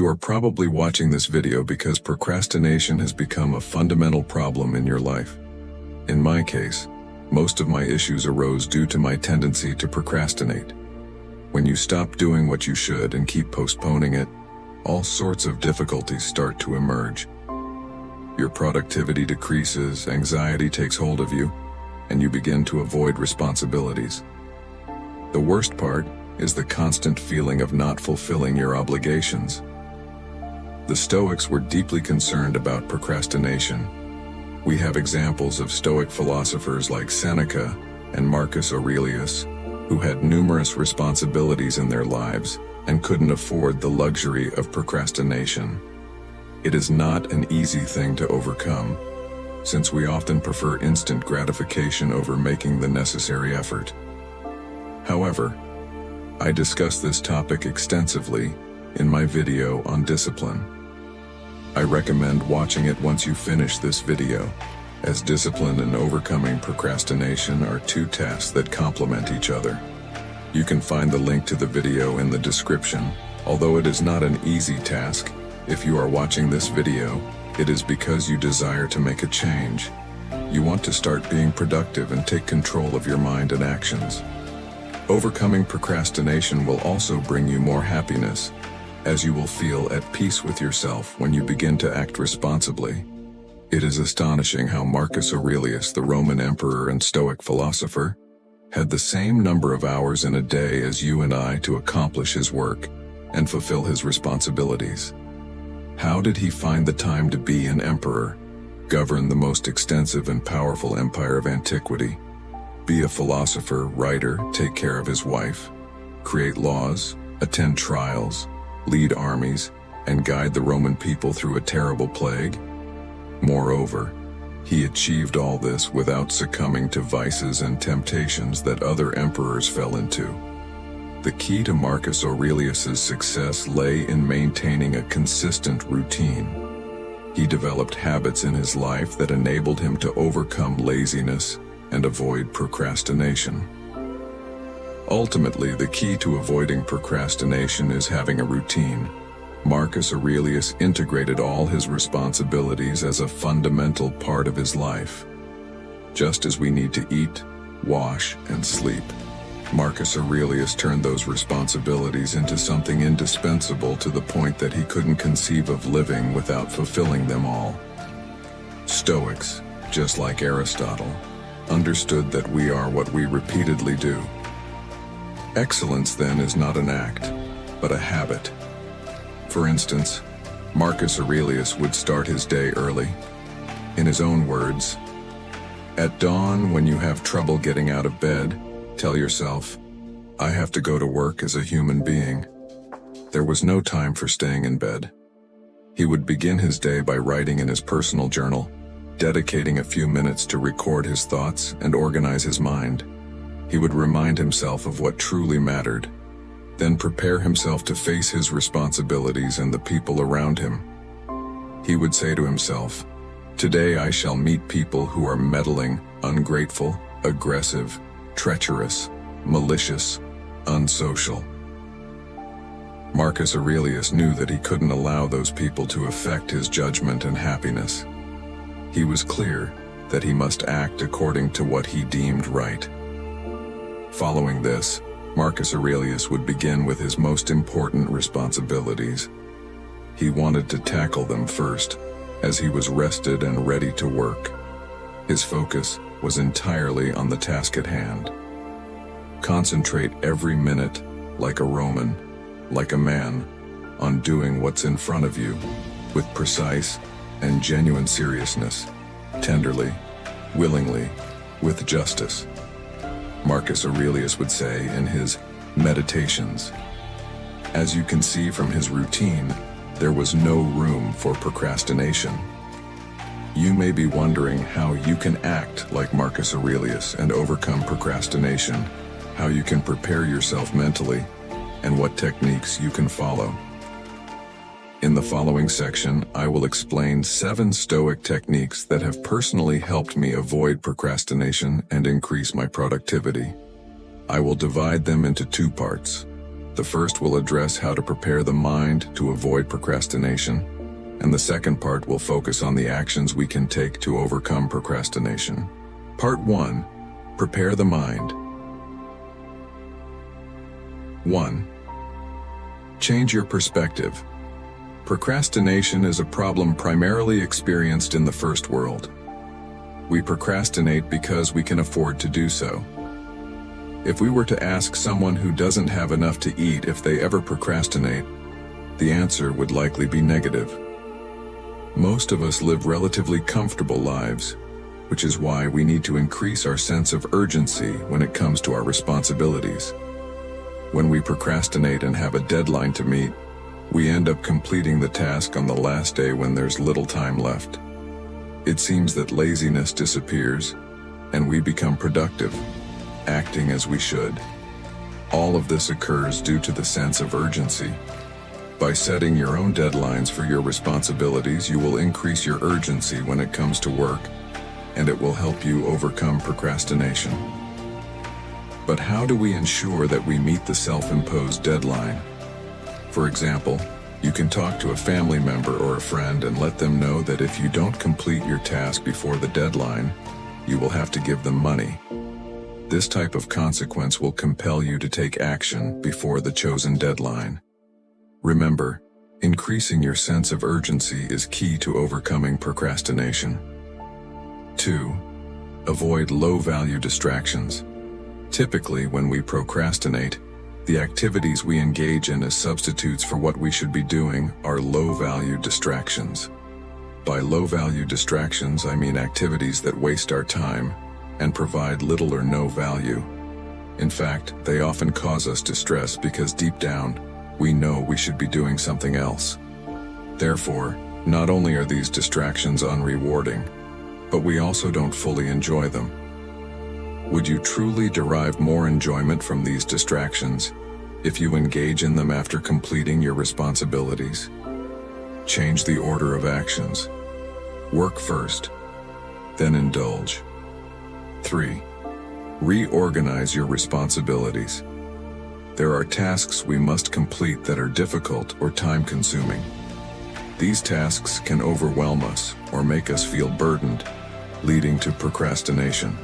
You are probably watching this video because procrastination has become a fundamental problem in your life. In my case, most of my issues arose due to my tendency to procrastinate. When you stop doing what you should and keep postponing it, all sorts of difficulties start to emerge. Your productivity decreases, anxiety takes hold of you, and you begin to avoid responsibilities. The worst part is the constant feeling of not fulfilling your obligations. The Stoics were deeply concerned about procrastination. We have examples of Stoic philosophers like Seneca and Marcus Aurelius, who had numerous responsibilities in their lives and couldn't afford the luxury of procrastination. It is not an easy thing to overcome, since we often prefer instant gratification over making the necessary effort. However, I discuss this topic extensively in my video on discipline. I recommend watching it once you finish this video, as discipline and overcoming procrastination are two tasks that complement each other. You can find the link to the video in the description. Although it is not an easy task, if you are watching this video, it is because you desire to make a change. You want to start being productive and take control of your mind and actions. Overcoming procrastination will also bring you more happiness, as you will feel at peace with yourself when you begin to act responsibly. It is astonishing how Marcus Aurelius, the Roman emperor and Stoic philosopher, had the same number of hours in a day as you and I to accomplish his work and fulfill his responsibilities. How did he find the time to be an emperor, govern the most extensive and powerful empire of antiquity, be a philosopher, writer, take care of his wife, create laws, attend trials, lead armies, and guide the Roman people through a terrible plague? Moreover, he achieved all this without succumbing to vices and temptations that other emperors fell into. The key to Marcus Aurelius's success lay in maintaining a consistent routine. He developed habits in his life that enabled him to overcome laziness and avoid procrastination. Ultimately, the key to avoiding procrastination is having a routine. Marcus Aurelius integrated all his responsibilities as a fundamental part of his life. Just as we need to eat, wash, and sleep, Marcus Aurelius turned those responsibilities into something indispensable to the point that he couldn't conceive of living without fulfilling them all. Stoics, just like Aristotle, understood that we are what we repeatedly do. Excellence, then, is not an act, but a habit. For instance, Marcus Aurelius would start his day early. In his own words, "At dawn, when you have trouble getting out of bed, tell yourself, 'I have to go to work as a human being.'" There was no time for staying in bed. He would begin his day by writing in his personal journal, dedicating a few minutes to record his thoughts and organize his mind. He would remind himself of what truly mattered, then prepare himself to face his responsibilities and the people around him. He would say to himself, "Today I shall meet people who are meddling, ungrateful, aggressive, treacherous, malicious, unsocial." Marcus Aurelius knew that he couldn't allow those people to affect his judgment and happiness. He was clear that he must act according to what he deemed right. Following this, Marcus Aurelius would begin with his most important responsibilities. He wanted to tackle them first, as he was rested and ready to work. His focus was entirely on the task at hand. Concentrate every minute, like a Roman, like a man, on doing what's in front of you, with precise and genuine seriousness, tenderly, willingly, with justice. Marcus Aurelius would say in his Meditations, "As you can see from his routine, there was no room for procrastination." You may be wondering how you can act like Marcus Aurelius and overcome procrastination, how you can prepare yourself mentally, and what techniques you can follow. In the following section, I will explain 7 Stoic techniques that have personally helped me avoid procrastination and increase my productivity. I will divide them into 2 parts. The The first will address how to prepare the mind to avoid procrastination, and the second part will focus on the actions we can take to overcome procrastination. Part 1. Prepare the mind. 1. Change your perspective. Procrastination is a problem primarily experienced in the first world. We procrastinate because we can afford to do so. If we were to ask someone who doesn't have enough to eat if they ever procrastinate, the answer would likely be negative. Most of us live relatively comfortable lives, which is why we need to increase our sense of urgency when it comes to our responsibilities. When we procrastinate and have a deadline to meet, we end up completing the task on the last day when there's little time left. It seems that laziness disappears, and we become productive, acting as we should. All of this occurs due to the sense of urgency. By setting your own deadlines for your responsibilities, you will increase your urgency when it comes to work, and it will help you overcome procrastination. But how do we ensure that we meet the self-imposed deadline? For example, you can talk to a family member or a friend and let them know that if you don't complete your task before the deadline, you will have to give them money. This type of consequence will compel you to take action before the chosen deadline. Remember, increasing your sense of urgency is key to overcoming procrastination. 2. Avoid low-value distractions. Typically, when we procrastinate, the activities we engage in as substitutes for what we should be doing are low-value distractions. By low-value distractions, I mean activities that waste our time and provide little or no value. In fact, they often cause us distress because deep down, we know we should be doing something else. Therefore, not only are these distractions unrewarding, but we also don't fully enjoy them. Would you truly derive more enjoyment from these distractions if you engage in them after completing your responsibilities? Change the order of actions. Work first, then indulge. 3. Reorganize your responsibilities. There are tasks we must complete that are difficult or time-consuming. These tasks can overwhelm us or make us feel burdened, leading to procrastination.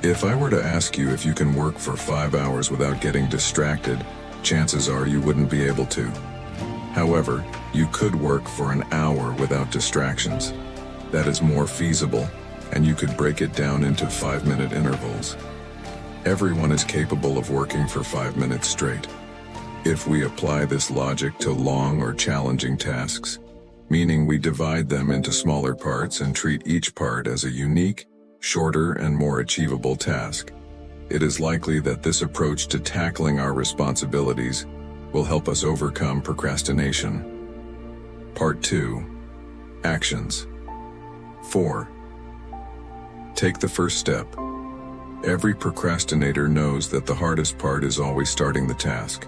If I were to ask you if you can work for 5 hours without getting distracted, chances are you wouldn't be able to. However, you could work for an hour without distractions. That is more feasible, and you could break it down into 5-minute intervals. Everyone is capable of working for 5 minutes straight. If we apply this logic to long or challenging tasks, meaning we divide them into smaller parts and treat each part as a unique, shorter and more achievable task, it is likely that this approach to tackling our responsibilities will help us overcome procrastination. Part 2. Actions. 4. Take the first step. Every procrastinator knows that the hardest part is always starting the task.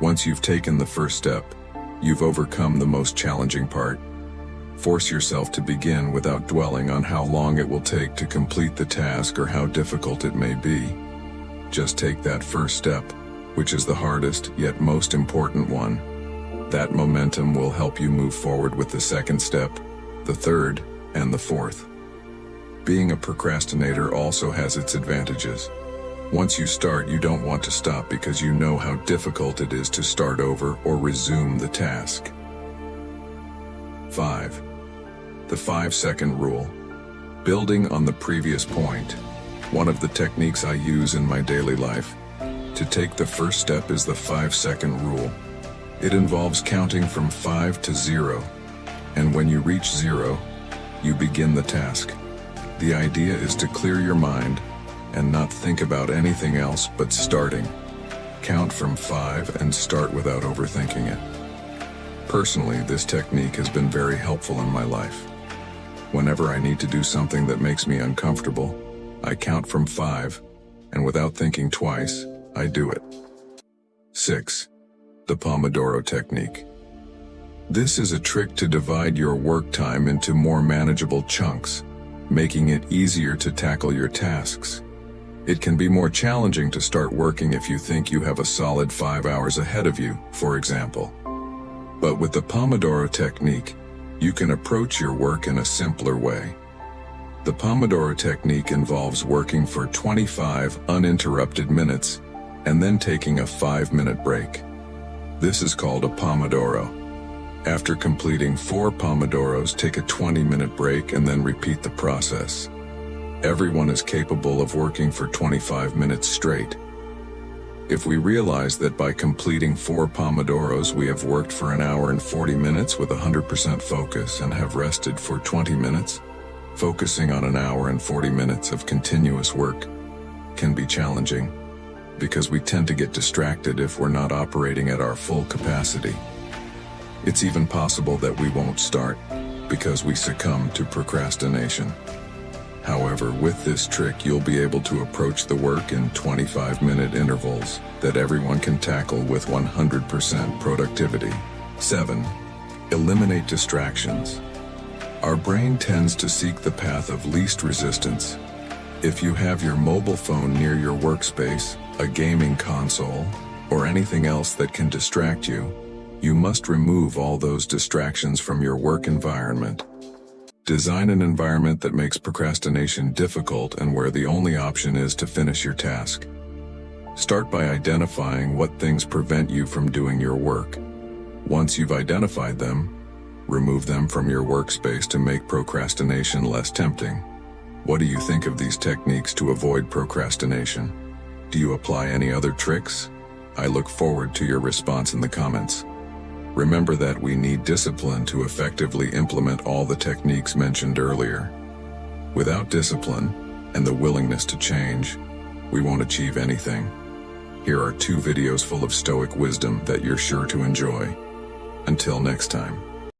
Once you've taken the first step, you've overcome the most challenging part. Force yourself to begin without dwelling on how long it will take to complete the task or how difficult it may be. Just take that first step, which is the hardest yet most important one. That momentum will help you move forward with the second step, the third, and the fourth. Being a procrastinator also has its advantages. Once you start, you don't want to stop because you know how difficult it is to start over or resume the task. 5. The 5-second rule. Building on the previous point, one of the techniques I use in my daily life to take the first step is the 5-second rule. It involves counting from 5 to 0, and when you reach 0, you begin the task. The idea is to clear your mind and not think about anything else but starting. Count from 5 and start without overthinking it. Personally, this technique has been very helpful in my life. Whenever I need to do something that makes me uncomfortable, I count from 5, and without thinking twice, I do it. 6. The Pomodoro Technique. This is a trick to divide your work time into more manageable chunks, making it easier to tackle your tasks. It can be more challenging to start working if you think you have a solid 5 hours ahead of you, for example. But with the Pomodoro technique, you can approach your work in a simpler way. The Pomodoro technique involves working for 25 uninterrupted minutes and then taking a 5-minute break. This is called a Pomodoro. After completing 4 Pomodoros, take a 20-minute break and then repeat the process. Everyone is capable of working for 25 minutes straight. If we realize that by completing 4 Pomodoros we have worked for an hour and 40 minutes with 100% focus and have rested for 20 minutes, focusing on an hour and 40 minutes of continuous work can be challenging because we tend to get distracted if we're not operating at our full capacity. It's even possible that we won't start because we succumb to procrastination. However, with this trick, you'll be able to approach the work in 25-minute intervals that everyone can tackle with 100% productivity. 7. Eliminate distractions. Our brain tends to seek the path of least resistance. If you have your mobile phone near your workspace, a gaming console, or anything else that can distract you, you must remove all those distractions from your work environment. Design an environment that makes procrastination difficult and where the only option is to finish your task. Start by identifying what things prevent you from doing your work. Once you've identified them, remove them from your workspace to make procrastination less tempting. What do you think of these techniques to avoid procrastination? Do you apply any other tricks? I look forward to your response in the comments. Remember that we need discipline to effectively implement all the techniques mentioned earlier. Without discipline and the willingness to change, we won't achieve anything. Here are 2 videos full of Stoic wisdom that you're sure to enjoy. Until next time.